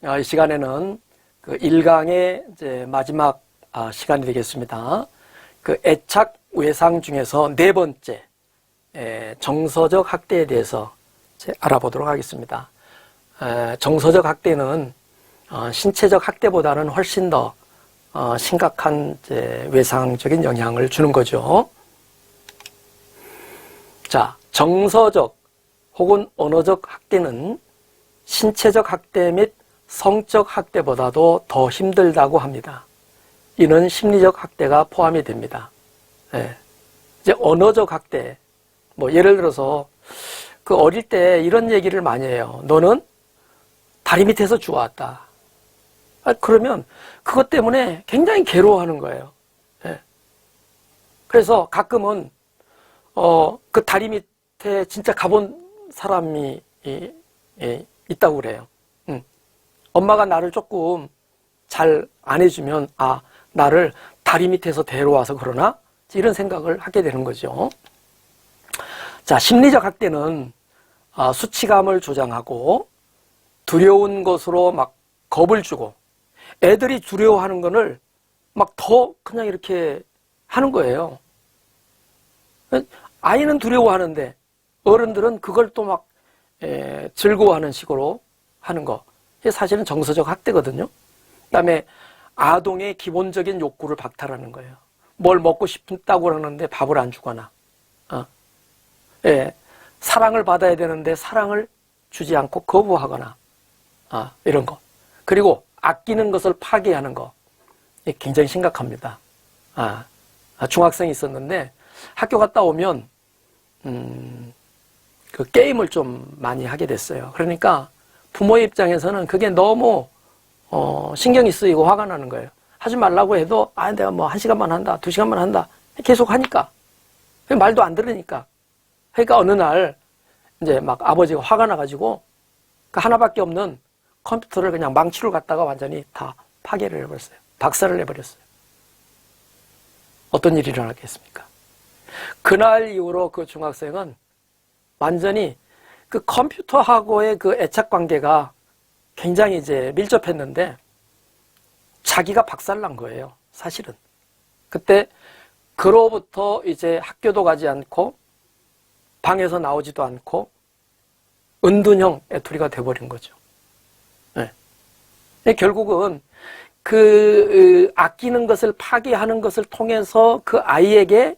이 시간에는 그 1강의 이제 마지막 시간이 되겠습니다. 그 애착 외상 중에서 네 번째 정서적 학대에 대해서 알아보도록 하겠습니다. 정서적 학대는 신체적 학대보다는 훨씬 더 심각한 외상적인 영향을 주는 거죠. 자, 정서적 혹은 언어적 학대는 신체적 학대 및 성적 학대보다도 더 힘들다고 합니다. 이는 심리적 학대가 포함이 됩니다. 이제 언어적 학대, 뭐 예를 들어서 그 어릴 때 이런 얘기를 많이 해요. 너는 다리 밑에서 주워왔다. 그러면 그것 때문에 굉장히 괴로워하는 거예요. 그래서 가끔은 그 다리 밑에 진짜 가본 사람이 있다고 그래요. 엄마가 나를 조금 잘 안 해주면 나를 다리 밑에서 데려와서 그러나? 이런 생각을 하게 되는 거죠. 자, 심리적 학대는 수치감을 조장하고 두려운 것으로 막 겁을 주고 애들이 두려워하는 거를 막 더 그냥 이렇게 하는 거예요. 아이는 두려워하는데 어른들은 그걸 또 막 즐거워하는 식으로 하는 거. 이게 사실은 정서적 학대거든요. 그다음에 아동의 기본적인 욕구를 박탈하는 거예요. 뭘 먹고 싶다고 하는데 밥을 안 주거나, 사랑을 받아야 되는데 사랑을 주지 않고 거부하거나, 이런 거. 그리고 아끼는 것을 파괴하는 거. 이게 굉장히 심각합니다. 중학생이 있었는데 학교 갔다 오면 그 게임을 좀 많이 하게 됐어요. 그러니까 부모의 입장에서는 그게 너무 신경이 쓰이고 화가 나는 거예요. 하지 말라고 해도 내가 뭐 1시간만 한다, 2시간만 한다 계속 하니까 말도 안 들으니까. 그러니까 어느 날 이제 막 아버지가 화가 나가지고 그 하나밖에 없는 컴퓨터를 그냥 망치로 갖다가 완전히 다 파괴를 해버렸어요. 박살을 내버렸어요. 어떤 일이 일어났겠습니까? 그날 이후로 그 중학생은 완전히 그 컴퓨터하고의 그 애착 관계가 굉장히 이제 밀접했는데 자기가 박살난 거예요, 사실은. 그때 그로부터 이제 학교도 가지 않고 방에서 나오지도 않고 은둔형 애투리가 돼버린 거죠. 결국은 그 아끼는 것을 파괴하는 것을 통해서 그 아이에게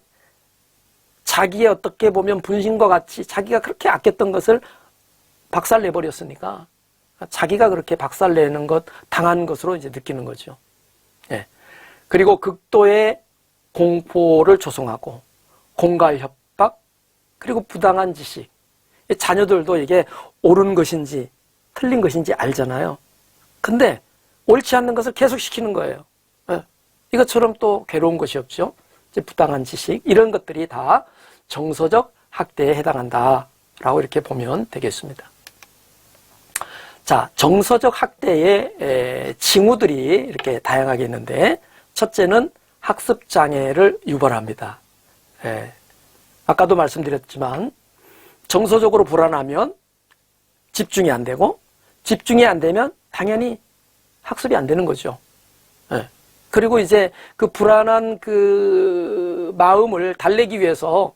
자기의 어떻게 보면 분신과 같이 자기가 그렇게 아꼈던 것을 박살내버렸으니까 자기가 그렇게 박살내는 것, 당한 것으로 이제 느끼는 거죠. 그리고 극도의 공포를 조성하고 공갈 협박, 그리고 부당한 지식. 자녀들도 이게 옳은 것인지 틀린 것인지 알잖아요. 근데 옳지 않는 것을 계속 시키는 거예요. 이것처럼 또 괴로운 것이 없죠. 이제 부당한 지식, 이런 것들이 다 정서적 학대에 해당한다라고 이렇게 보면 되겠습니다. 자, 정서적 학대의 징후들이 이렇게 다양하게 있는데, 첫째는 학습 장애를 유발합니다. 아까도 말씀드렸지만 정서적으로 불안하면 집중이 안 되고, 집중이 안 되면 당연히 학습이 안 되는 거죠. 그리고 이제 그 불안한 그 마음을 달래기 위해서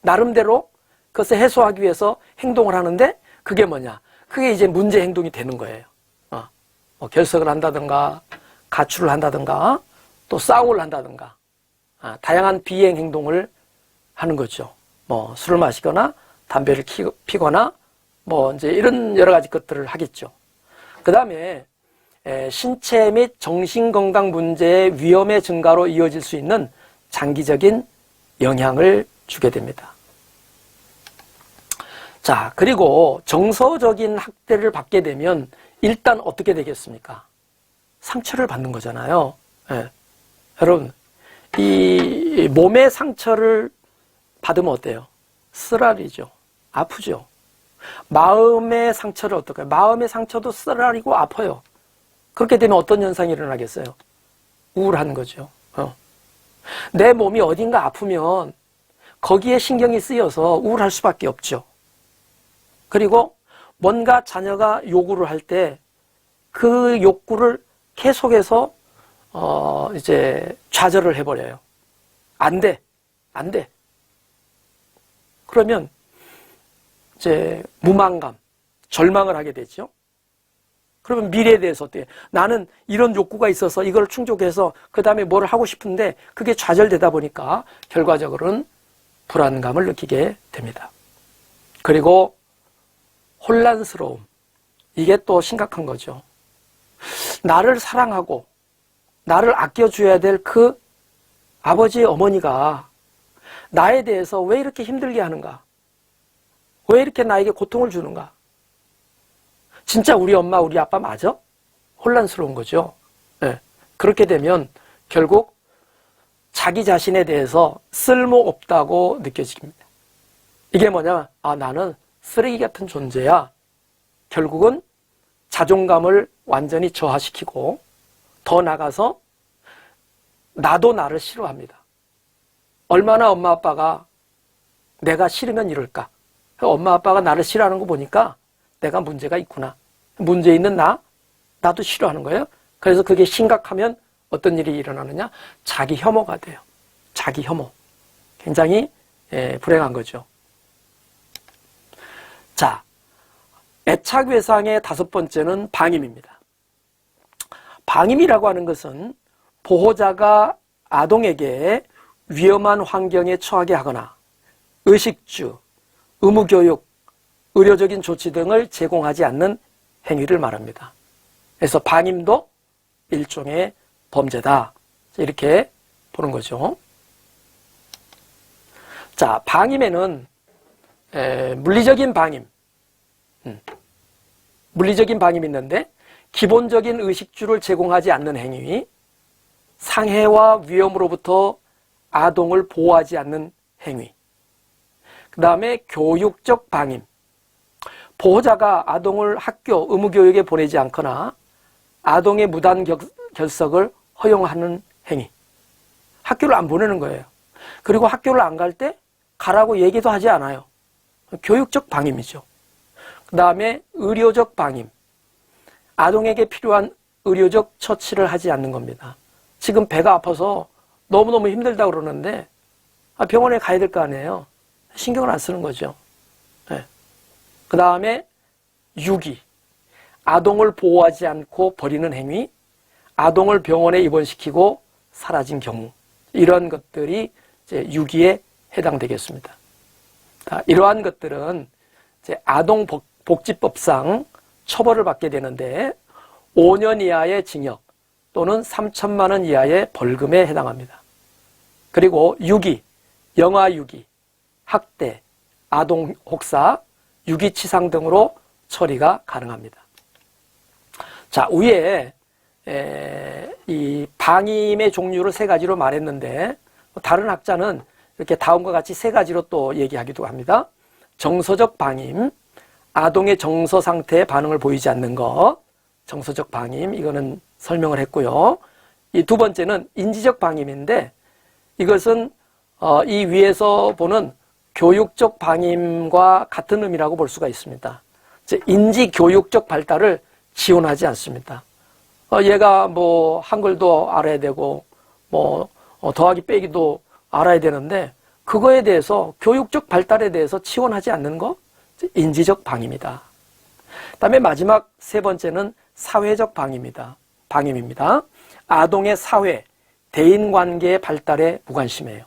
나름대로 그것을 해소하기 위해서 행동을 하는데, 그게 뭐냐? 그게 이제 문제 행동이 되는 거예요. 뭐 결석을 한다든가, 가출을 한다든가, 또 싸움을 한다든가, 다양한 비행 행동을 하는 거죠. 뭐 술을 마시거나, 담배를 피거나, 뭐 이제 이런 여러 가지 것들을 하겠죠. 그 다음에 신체 및 정신건강 문제의 위험의 증가로 이어질 수 있는 장기적인 영향을 주게 됩니다. 자, 그리고 정서적인 학대를 받게 되면 일단 어떻게 되겠습니까? 상처를 받는 거잖아요. 여러분, 이 몸의 상처를 받으면 어때요? 쓰라리죠. 아프죠. 마음의 상처를 어떨까요? 마음의 상처도 쓰라리고 아파요. 그렇게 되면 어떤 현상이 일어나겠어요? 우울한 거죠. 내 몸이 어딘가 아프면 거기에 신경이 쓰여서 우울할 수밖에 없죠. 그리고 뭔가 자녀가 요구를 할 때 그 욕구를 계속해서 이제 좌절을 해버려요. 안 돼. 그러면 이제 무망감, 절망을 하게 되죠. 그러면 미래에 대해서 어때요? 나는 이런 욕구가 있어서 이걸 충족해서 그 다음에 뭘 하고 싶은데 그게 좌절되다 보니까 결과적으로는 불안감을 느끼게 됩니다. 그리고 혼란스러움. 이게 또 심각한 거죠. 나를 사랑하고 나를 아껴줘야 될 그 아버지, 어머니가 나에 대해서 왜 이렇게 힘들게 하는가? 왜 이렇게 나에게 고통을 주는가? 진짜 우리 엄마, 우리 아빠 맞아? 혼란스러운 거죠. 네. 그렇게 되면 결국 자기 자신에 대해서 쓸모없다고 느껴집니다. 이게 뭐냐면 나는 쓰레기 같은 존재야. 결국은 자존감을 완전히 저하시키고 더 나가서 나도 나를 싫어합니다. 얼마나 엄마 아빠가 내가 싫으면 이럴까? 엄마 아빠가 나를 싫어하는 거 보니까 내가 문제가 있구나. 문제 있는 나도 싫어하는 거예요. 그래서 그게 심각하면 어떤 일이 일어나느냐? 자기 혐오가 돼요. 자기 혐오. 굉장히 불행한 거죠. 자, 애착외상의 5번째는 방임입니다. 방임이라고 하는 것은 보호자가 아동에게 위험한 환경에 처하게 하거나 의식주, 의무교육, 의료적인 조치 등을 제공하지 않는 행위를 말합니다. 그래서 방임도 일종의 범죄다. 이렇게 보는 거죠. 자, 방임에는 물리적인 방임, 물리적인 방임이 있는데 기본적인 의식주를 제공하지 않는 행위, 상해와 위험으로부터 아동을 보호하지 않는 행위, 그 다음에 교육적 방임, 보호자가 아동을 학교 의무교육에 보내지 않거나 아동의 무단 결석을 허용하는 행위. 학교를 안 보내는 거예요. 그리고 학교를 안 갈 때 가라고 얘기도 하지 않아요. 교육적 방임이죠. 그 다음에 의료적 방임. 아동에게 필요한 의료적 처치를 하지 않는 겁니다. 지금 배가 아파서 너무너무 힘들다고 그러는데 병원에 가야 될 거 아니에요. 신경을 안 쓰는 거죠. 네. 그 다음에 유기. 아동을 보호하지 않고 버리는 행위, 아동을 병원에 입원시키고 사라진 경우, 이런 것들이 이제 유기에 해당되겠습니다. 이러한 것들은 이제 아동복지법상 처벌을 받게 되는데 5년 이하의 징역 또는 3천만 원 이하의 벌금에 해당합니다. 그리고 유기, 영아유기, 학대, 아동 혹사, 유기치상 등으로 처리가 가능합니다. 자, 위에 이 방임의 종류를 3가지로 말했는데 다른 학자는 이렇게 다음과 같이 3가지로 또 얘기하기도 합니다. 정서적 방임, 아동의 정서 상태에 반응을 보이지 않는 것, 정서적 방임, 이거는 설명을 했고요. 이 2번째는 인지적 방임인데 이것은 이 위에서 보는 교육적 방임과 같은 의미라고 볼 수가 있습니다. 인지 교육적 발달을 지원하지 않습니다. 얘가 뭐 한글도 알아야 되고 뭐 더하기 빼기도 알아야 되는데 그거에 대해서 교육적 발달에 대해서 지원하지 않는 거 인지적 방임이다. 그다음에 마지막 3번째는 사회적 방임입니다. 아동의 사회, 대인관계의 발달에 무관심해요.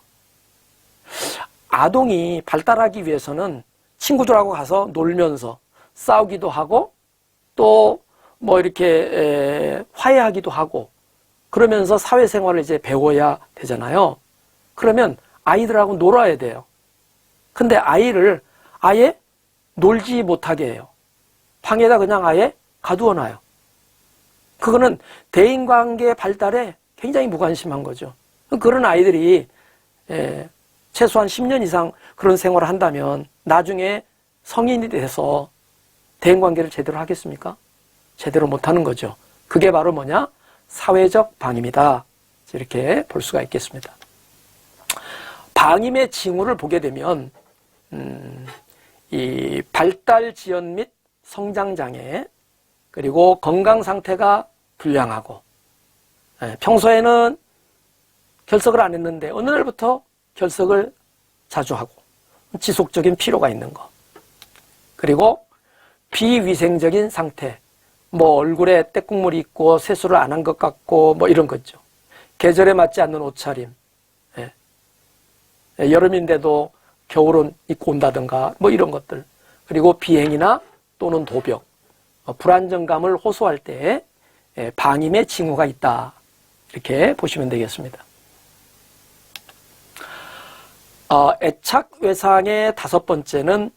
아동이 발달하기 위해서는 친구들하고 가서 놀면서 싸우기도 하고 또 뭐 이렇게 화해하기도 하고 그러면서 사회생활을 이제 배워야 되잖아요. 그러면 아이들하고 놀아야 돼요. 근데 아이를 아예 놀지 못하게 해요. 방에다 그냥 아예 가두어놔요. 그거는 대인관계 발달에 굉장히 무관심한 거죠. 그런 아이들이 최소한 10년 이상 그런 생활을 한다면 나중에 성인이 돼서 대인관계를 제대로 하겠습니까? 제대로 못하는 거죠. 그게 바로 뭐냐? 사회적 방임이다. 이렇게 볼 수가 있겠습니다. 방임의 징후를 보게 되면 이 발달 지연 및 성장 장애, 그리고 건강 상태가 불량하고, 평소에는 결석을 안 했는데 어느 날부터 결석을 자주 하고, 지속적인 피로가 있는 거. 그리고 비위생적인 상태, 뭐 얼굴에 때국물이 있고 세수를 안 한 것 같고 뭐 이런 거죠. 계절에 맞지 않는 옷차림, 여름인데도 겨울은 입고 온다든가 뭐 이런 것들. 그리고 비행이나 또는 도벽, 불안정감을 호소할 때 방임의 징후가 있다. 이렇게 보시면 되겠습니다. 애착 외상의 5번째는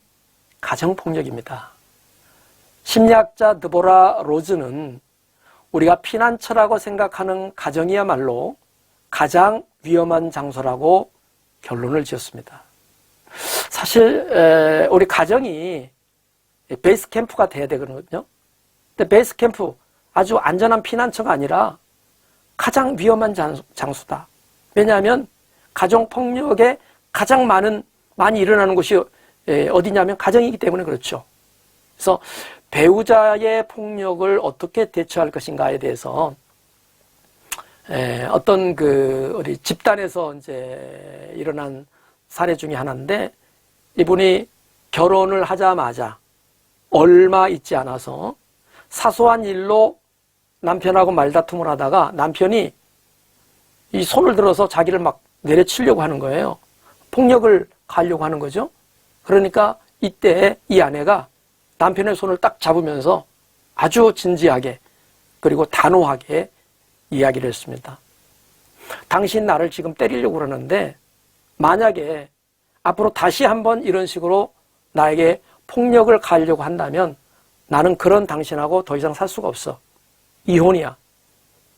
가정폭력입니다. 심리학자 드보라 로즈는 우리가 피난처라고 생각하는 가정이야말로 가장 위험한 장소라고 결론을 지었습니다. 사실 우리 가정이 베이스 캠프가 돼야 되거든요. 근데 베이스 캠프, 아주 안전한 피난처가 아니라 가장 위험한 장소다. 왜냐하면 가정폭력에 가장 많이 일어나는 곳이 어디냐면 가정이기 때문에 그렇죠. 그래서 배우자의 폭력을 어떻게 대처할 것인가에 대해서 어떤 우리 집단에서 이제 일어난 사례 중에 하나인데, 이분이 결혼을 하자마자 얼마 있지 않아서 사소한 일로 남편하고 말다툼을 하다가 남편이 이 손을 들어서 자기를 막 내려치려고 하는 거예요. 폭력을 가하려고 하는 거죠. 그러니까 이때 이 아내가 남편의 손을 딱 잡으면서 아주 진지하게 그리고 단호하게 이야기를 했습니다. 당신 나를 지금 때리려고 그러는데 만약에 앞으로 다시 한번 이런 식으로 나에게 폭력을 가하려고 한다면 나는 그런 당신하고 더 이상 살 수가 없어. 이혼이야.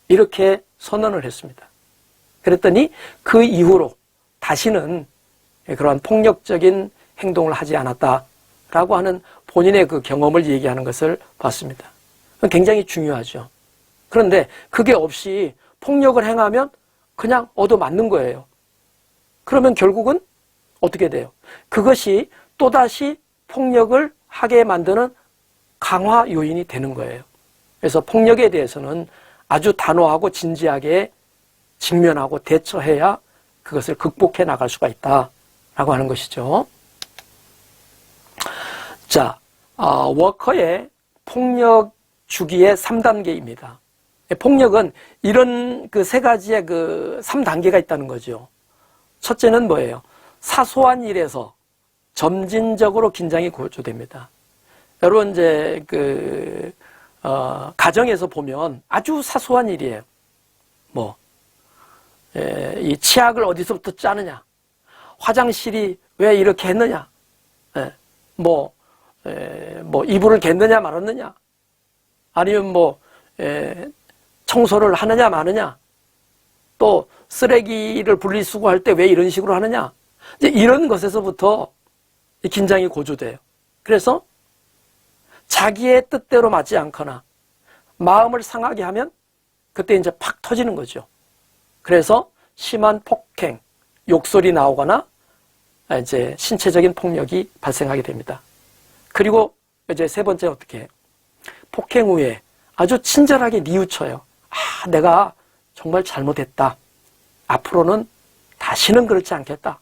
이렇게 선언을 했습니다. 그랬더니 그 이후로 다시는 그러한 폭력적인 행동을 하지 않았다라고 하는 본인의 그 경험을 얘기하는 것을 봤습니다. 굉장히 중요하죠. 그런데 그게 없이 폭력을 행하면 그냥 얻어맞는 거예요. 그러면 결국은 어떻게 돼요? 그것이 또다시 폭력을 하게 만드는 강화 요인이 되는 거예요. 그래서 폭력에 대해서는 아주 단호하고 진지하게 직면하고 대처해야 그것을 극복해 나갈 수가 있다라고 하는 것이죠. 자, 워커의 폭력 주기의 3단계입니다. 폭력은 이런 그 3가지의 그 3단계가 있다는 거죠. 첫째는 뭐예요? 사소한 일에서 점진적으로 긴장이 고조됩니다. 여러분 이제 가정에서 보면 아주 사소한 일이에요. 이 치약을 어디서부터 짜느냐, 화장실이 왜 이렇게 했느냐, 이불을 겠느냐 말았느냐, 아니면 청소를 하느냐 마느냐, 또 쓰레기를 분리수거할 때 왜 이런 식으로 하느냐, 이제 이런 것에서부터 긴장이 고조돼요. 그래서 자기의 뜻대로 맞지 않거나 마음을 상하게 하면 그때 이제 팍 터지는 거죠. 그래서 심한 폭행, 욕설이 나오거나 이제 신체적인 폭력이 발생하게 됩니다. 그리고 이제 3번째 어떻게 해요? 폭행 후에 아주 친절하게 뉘우쳐요. 내가 정말 잘못했다. 앞으로는 다시는 그렇지 않겠다.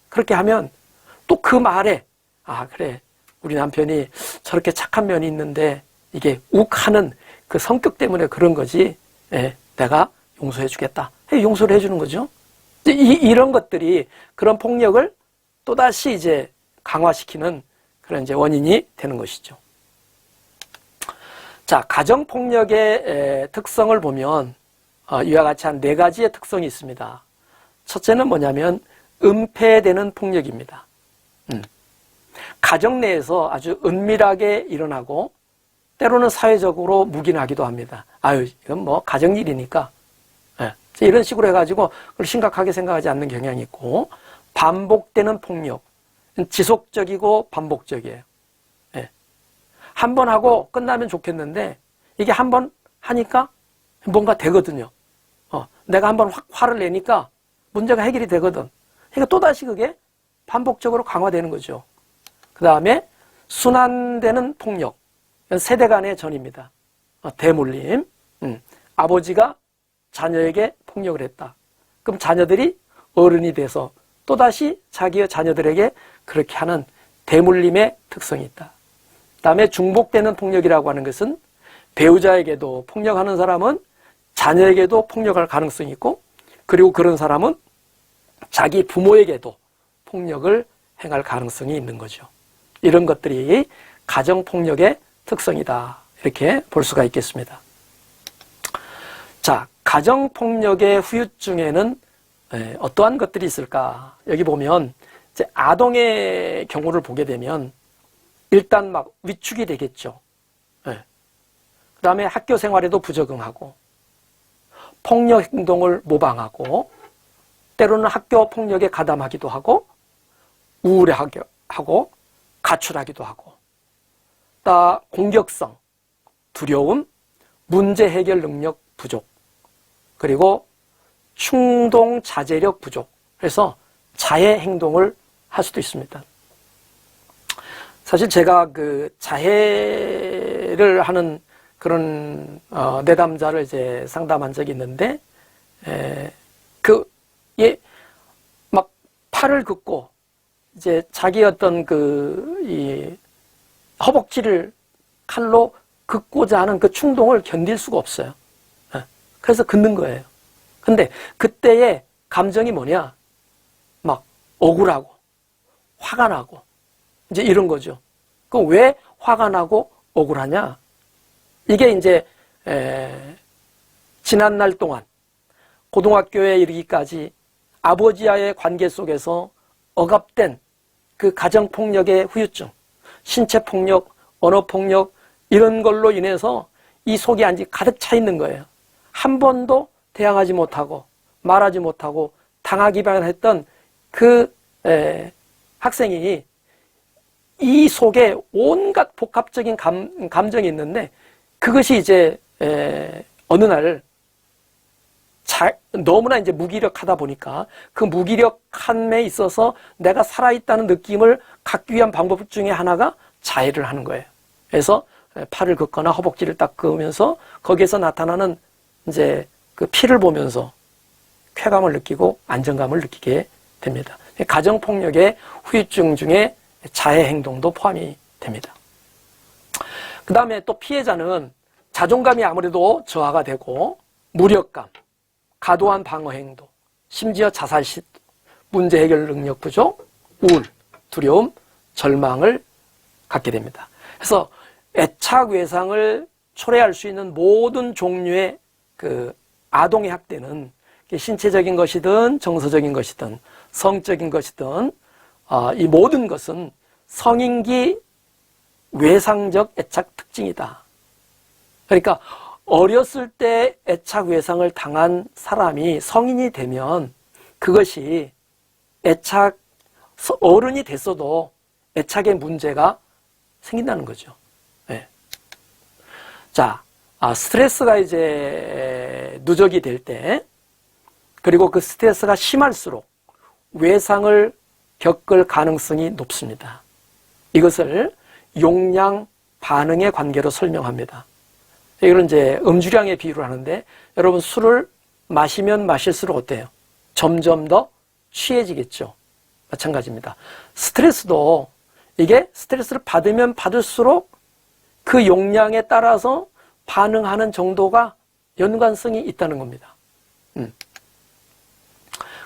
그렇게 하면 또 그 말에 그래, 우리 남편이 저렇게 착한 면이 있는데 이게 욱하는 그 성격 때문에 그런 거지. 내가 용서해 주겠다. 용서를 해주는 거죠. 이런 것들이 그런 폭력을 또다시 이제 강화시키는 그런 이제 원인이 되는 것이죠. 자, 가정폭력의 특성을 보면 이와 같이 한 4가지의 특성이 있습니다. 첫째는 뭐냐면 은폐되는 폭력입니다. 가정 내에서 아주 은밀하게 일어나고 때로는 사회적으로 묵인하기도 합니다. 이건 가정일이니까. 이런 식으로 해가지고 그걸 심각하게 생각하지 않는 경향이 있고, 반복되는 폭력. 지속적이고 반복적이에요. 한 번 하고 끝나면 좋겠는데 이게 한 번 하니까 뭔가 되거든요. 내가 한 번 화를 내니까 문제가 해결이 되거든. 그러니까 또다시 그게 반복적으로 강화되는 거죠. 그 다음에 순환되는 폭력. 세대 간의 전입니다. 대물림. 아버지가 자녀에게 폭력을 했다. 그럼 자녀들이 어른이 돼서 또다시 자기의 자녀들에게 그렇게 하는 대물림의 특성이 있다. 다음에 중복되는 폭력이라고 하는 것은 배우자에게도 폭력하는 사람은 자녀에게도 폭력할 가능성이 있고, 그리고 그런 사람은 자기 부모에게도 폭력을 행할 가능성이 있는 거죠. 이런 것들이 가정폭력의 특성이다. 이렇게 볼 수가 있겠습니다. 자, 가정폭력의 후유증에는 어떠한 것들이 있을까? 여기 보면 이제 아동의 경우를 보게 되면 일단 막 위축이 되겠죠. 그 다음에 학교 생활에도 부적응하고, 폭력 행동을 모방하고, 때로는 학교 폭력에 가담하기도 하고, 우울해하고, 가출하기도 하고, 또 공격성, 두려움, 문제 해결 능력 부족, 그리고 충동 자제력 부족. 그래서 자해 행동을 할 수도 있습니다. 사실 제가 그 자해를 하는 그런 내담자를 이제 상담한 적이 있는데, 막 팔을 긋고 이제 자기 어떤 이 허벅지를 칼로 긋고자 하는 그 충동을 견딜 수가 없어요. 그래서 긋는 거예요. 근데 그때의 감정이 뭐냐? 막 억울하고 화가 나고 이제 이런 거죠. 그럼 왜 화가 나고 억울하냐? 이게 이제 지난 날 동안 고등학교에 이르기까지 아버지와의 관계 속에서 억압된 그 가정폭력의 후유증, 신체폭력, 언어폭력 이런 걸로 인해서 이 속이 아직 가득 차 있는 거예요. 한 번도 대항하지 못하고 말하지 못하고 당하기만 했던 그 학생이 이 속에 온갖 복합적인 감정이 있는데, 그것이 이제 어느 날 너무나 이제 무기력하다 보니까 그 무기력함에 있어서 내가 살아있다는 느낌을 갖기 위한 방법 중에 하나가 자해를 하는 거예요. 그래서 팔을 긋거나 허벅지를 딱 그으면서 거기에서 나타나는 이제 그 피를 보면서 쾌감을 느끼고 안정감을 느끼게 됩니다. 가정폭력의 후유증 중에 자해 행동도 포함이 됩니다. 그 다음에 또 피해자는 자존감이 아무래도 저하가 되고, 무력감, 과도한 방어 행동, 심지어 자살 시도, 문제 해결 능력 부족, 우울, 두려움, 절망을 갖게 됩니다. 그래서 애착 외상을 초래할 수 있는 모든 종류의 그 아동의 학대는 신체적인 것이든 정서적인 것이든 성적인 것이든 이 모든 것은 성인기 외상적 애착 특징이다. 그러니까 어렸을 때 애착 외상을 당한 사람이 성인이 되면 그것이 어른이 됐어도 애착의 문제가 생긴다는 거죠. 네. 자, 스트레스가 이제 누적이 될 때, 그리고 그 스트레스가 심할수록 외상을 겪을 가능성이 높습니다. 이것을 용량 반응의 관계로 설명합니다. 이걸 이제 음주량에 비유를 하는데, 여러분 술을 마시면 마실수록 어때요? 점점 더 취해지겠죠. 마찬가지입니다. 스트레스도 이게 스트레스를 받으면 받을수록 그 용량에 따라서 반응하는 정도가 연관성이 있다는 겁니다.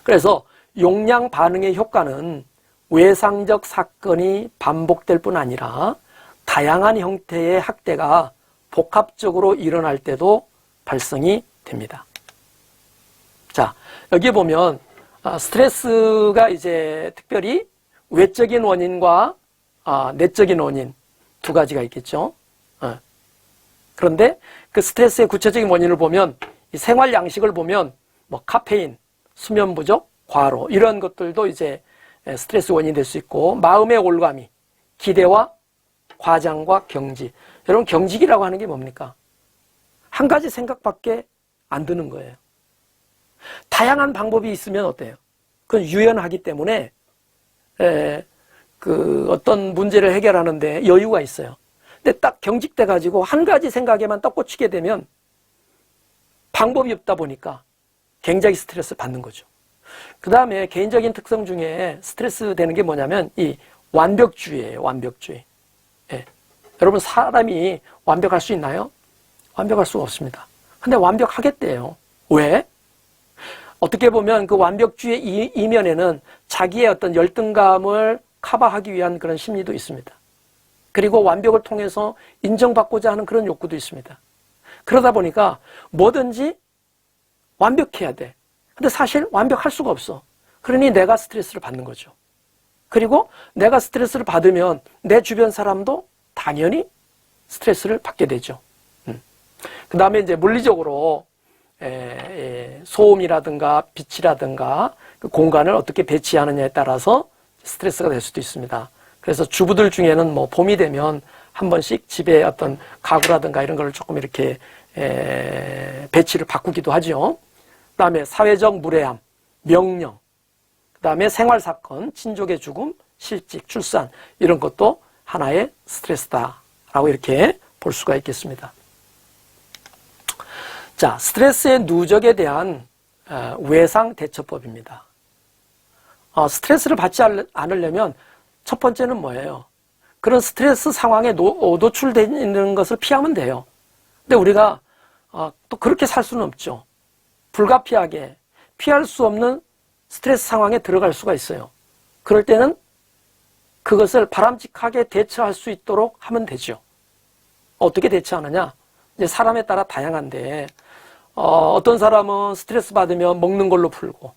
그래서 용량 반응의 효과는 외상적 사건이 반복될 뿐 아니라 다양한 형태의 학대가 복합적으로 일어날 때도 발생이 됩니다. 자, 여기 보면 스트레스가 이제 특별히 외적인 원인과 내적인 원인 두 가지가 있겠죠. 그런데 그 스트레스의 구체적인 원인을 보면, 이 생활 양식을 보면 뭐 카페인, 수면 부족, 과로 이런 것들도 이제 스트레스 원인이 될 수 있고, 마음의 올가미, 기대와 과장과 경지. 여러분, 경직이라고 하는 게 뭡니까? 한 가지 생각밖에 안 드는 거예요. 다양한 방법이 있으면 어때요? 그건 유연하기 때문에 그 어떤 문제를 해결하는데 여유가 있어요. 근데 딱 경직돼 가지고 한 가지 생각에만 딱 꽂히게 되면 방법이 없다 보니까 굉장히 스트레스 받는 거죠. 그 다음에 개인적인 특성 중에 스트레스 되는 게 뭐냐면 이 완벽주의예요. 완벽주의. 예. 여러분 사람이 완벽할 수 있나요? 완벽할 수가 없습니다. 근데 완벽하겠대요. 왜? 어떻게 보면 그 완벽주의의 이면에는 자기의 어떤 열등감을 커버하기 위한 그런 심리도 있습니다. 그리고 완벽을 통해서 인정받고자 하는 그런 욕구도 있습니다. 그러다 보니까 뭐든지 완벽해야 돼. 근데 사실 완벽할 수가 없어. 그러니 내가 스트레스를 받는 거죠. 그리고 내가 스트레스를 받으면 내 주변 사람도 당연히 스트레스를 받게 되죠. 그 다음에 이제 물리적으로 소음이라든가 빛이라든가 그 공간을 어떻게 배치하느냐에 따라서 스트레스가 될 수도 있습니다. 그래서 주부들 중에는 뭐 봄이 되면 한 번씩 집에 어떤 가구라든가 이런 걸 조금 이렇게 배치를 바꾸기도 하죠. 그 다음에 사회적 무례함, 명령, 그 다음에 생활사건, 친족의 죽음, 실직, 출산 이런 것도 하나의 스트레스다라고 이렇게 볼 수가 있겠습니다. 자, 스트레스의 누적에 대한 외상 대처법입니다. 스트레스를 받지 않으려면 첫 번째는 뭐예요? 그런 스트레스 상황에 노출되어 있는 것을 피하면 돼요. 근데 우리가 또 그렇게 살 수는 없죠. 불가피하게 피할 수 없는 스트레스 상황에 들어갈 수가 있어요. 그럴 때는 그것을 바람직하게 대처할 수 있도록 하면 되죠. 어떻게 대처하느냐? 이제 사람에 따라 다양한데 어떤 사람은 스트레스 받으면 먹는 걸로 풀고,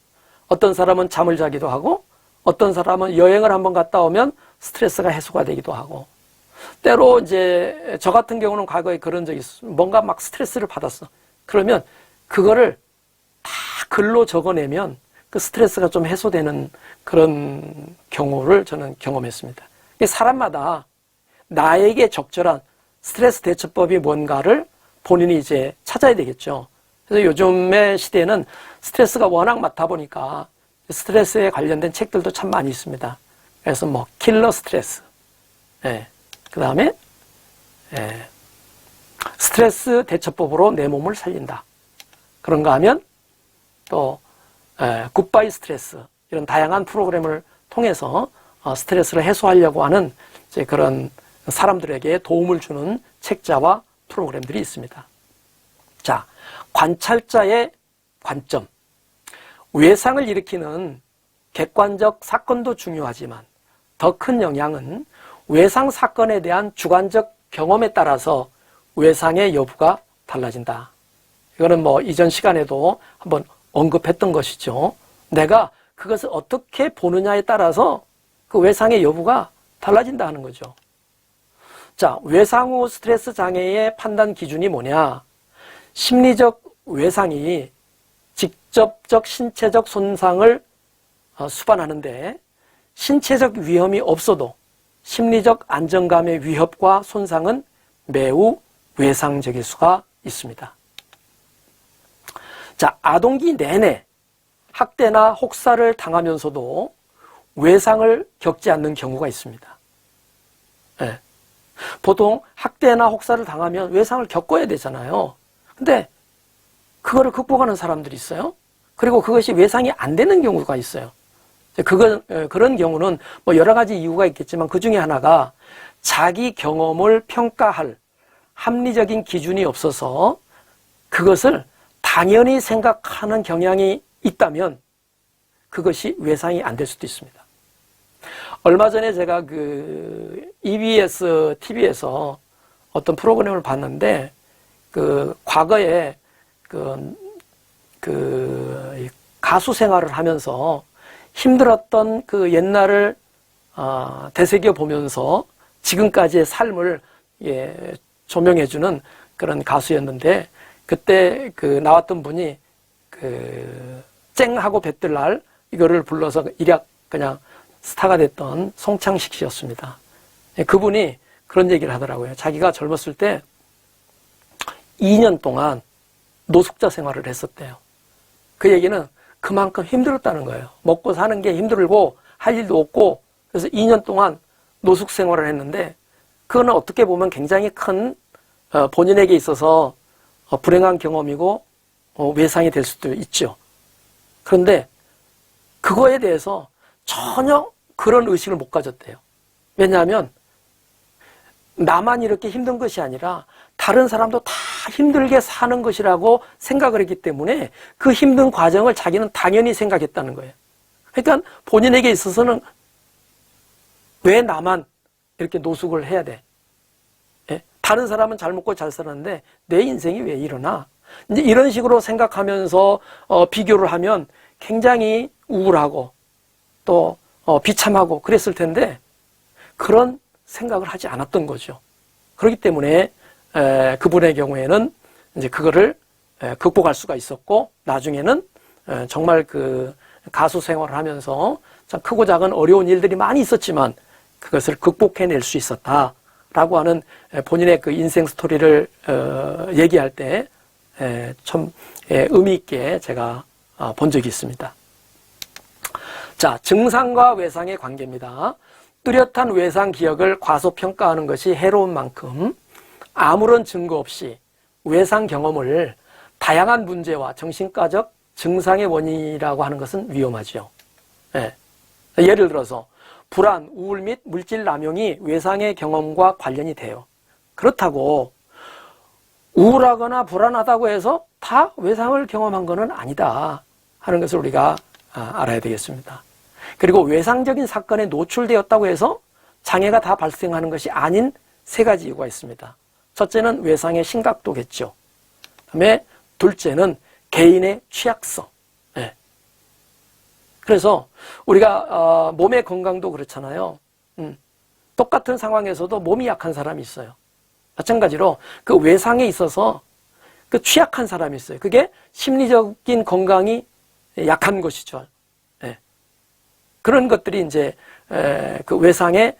어떤 사람은 잠을 자기도 하고, 어떤 사람은 여행을 한번 갔다 오면 스트레스가 해소가 되기도 하고, 때로 이제 저 같은 경우는 과거에 그런 적이 있어요. 뭔가 막 스트레스를 받았어. 그러면 그거를 다 글로 적어내면 그 스트레스가 좀 해소되는 그런 경우를 저는 경험했습니다. 사람마다 나에게 적절한 스트레스 대처법이 뭔가를 본인이 이제 찾아야 되겠죠. 그래서 요즘의 시대에는 스트레스가 워낙 많다 보니까 스트레스에 관련된 책들도 참 많이 있습니다. 그래서 뭐 킬러 스트레스, 그 다음에 스트레스 대처법으로 내 몸을 살린다. 그런가 하면 또 굿바이 스트레스, 이런 다양한 프로그램을 통해서 스트레스를 해소하려고 하는 이제 그런 사람들에게 도움을 주는 책자와 프로그램들이 있습니다. 자, 관찰자의 관점. 외상을 일으키는 객관적 사건도 중요하지만 더 큰 영향은 외상 사건에 대한 주관적 경험에 따라서 외상의 여부가 달라진다. 이거는 뭐 이전 시간에도 한번 언급했던 것이죠. 내가 그것을 어떻게 보느냐에 따라서 그 외상의 여부가 달라진다 하는 거죠. 자, 외상 후 스트레스 장애의 판단 기준이 뭐냐? 심리적 외상이 직접적 신체적 손상을 수반하는데 신체적 위험이 없어도 심리적 안정감의 위협과 손상은 매우 외상적일 수가 있습니다. 자, 아동기 내내 학대나 혹사를 당하면서도 외상을 겪지 않는 경우가 있습니다. 보통 학대나 혹사를 당하면 외상을 겪어야 되잖아요. 근데 그거를 극복하는 사람들이 있어요. 그리고 그것이 외상이 안 되는 경우가 있어요. 그런 경우는 뭐 여러 가지 이유가 있겠지만 그 중에 하나가 자기 경험을 평가할 합리적인 기준이 없어서 그것을 당연히 생각하는 경향이 있다면 그것이 외상이 안 될 수도 있습니다. 얼마 전에 제가 그 EBS TV에서 어떤 프로그램을 봤는데 그 과거에 그 가수 생활을 하면서 힘들었던 그 옛날을 되새겨 보면서 지금까지의 삶을 조명해주는 그런 가수였는데 그때 그 나왔던 분이 그 쨍하고 뱃들날 이거를 불러서 일약 그냥 스타가 됐던 송창식 씨였습니다. 그분이 그런 얘기를 하더라고요. 자기가 젊었을 때 2년 동안 노숙자 생활을 했었대요. 그 얘기는 그만큼 힘들었다는 거예요. 먹고 사는 게 힘들고 할 일도 없고 그래서 2년 동안 노숙 생활을 했는데 그거는 어떻게 보면 굉장히 큰 본인에게 있어서 불행한 경험이고 외상이 될 수도 있죠. 그런데 그거에 대해서 전혀 그런 의식을 못 가졌대요. 왜냐하면 나만 이렇게 힘든 것이 아니라 다른 사람도 다 힘들게 사는 것이라고 생각을 했기 때문에 그 힘든 과정을 자기는 당연히 생각했다는 거예요. 그러니까 본인에게 있어서는 왜 나만 이렇게 노숙을 해야 돼? 예? 다른 사람은 잘 먹고 잘 살았는데 내 인생이 왜 이러나? 이제 이런 식으로 생각하면서 비교를 하면 굉장히 우울하고 또 비참하고 그랬을 텐데 그런 생각을 하지 않았던 거죠. 그렇기 때문에 그분의 경우에는 이제 그거를 극복할 수가 있었고 나중에는 정말 그 가수 생활을 하면서 참 크고 작은 어려운 일들이 많이 있었지만 그것을 극복해낼 수 있었다라고 하는 본인의 그 인생 스토리를 얘기할 때 참 의미 있게 제가 본 적이 있습니다. 자, 증상과 외상의 관계입니다. 뚜렷한 외상 기억을 과소평가하는 것이 해로운 만큼 아무런 증거 없이 외상 경험을 다양한 문제와 정신과적 증상의 원인이라고 하는 것은 위험하죠. 예를 들어서 불안, 우울 및 물질 남용이 외상의 경험과 관련이 돼요. 그렇다고 우울하거나 불안하다고 해서 다 외상을 경험한 것은 아니다 하는 것을 우리가 알아야 되겠습니다. 그리고 외상적인 사건에 노출되었다고 해서 장애가 다 발생하는 것이 아닌 세 가지 이유가 있습니다. 첫째는 외상의 심각도겠죠. 그다음에 둘째는 개인의 취약성. 그래서 우리가 몸의 건강도 그렇잖아요. 똑같은 상황에서도 몸이 약한 사람이 있어요. 마찬가지로 그 외상에 있어서 그 취약한 사람이 있어요. 그게 심리적인 건강이 약한 것이죠. 그런 것들이 이제 그 외상에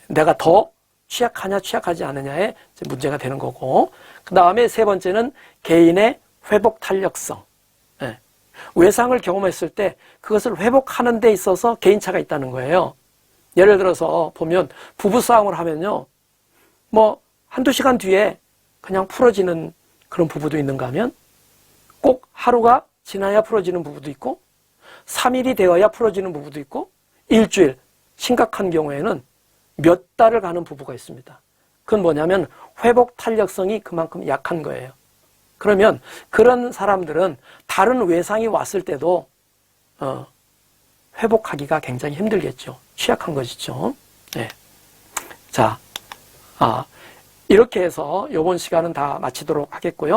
내가 더 취약하냐 취약하지 않느냐에 문제가 되는 거고, 그 다음에 세 번째는 개인의 회복 탄력성. 외상을 경험했을 때 그것을 회복하는 데 있어서 개인차가 있다는 거예요. 예를 들어서 보면 부부싸움을 하면요, 뭐 한두 시간 뒤에 그냥 풀어지는 그런 부부도 있는가 하면 꼭 하루가 지나야 풀어지는 부부도 있고 3일이 되어야 풀어지는 부부도 있고 일주일, 심각한 경우에는 몇 달을 가는 부부가 있습니다. 그건 뭐냐면 회복 탄력성이 그만큼 약한 거예요. 그러면 그런 사람들은 다른 외상이 왔을 때도 회복하기가 굉장히 힘들겠죠. 취약한 것이죠. 네. 자, 이렇게 해서 이번 시간은 다 마치도록 하겠고요.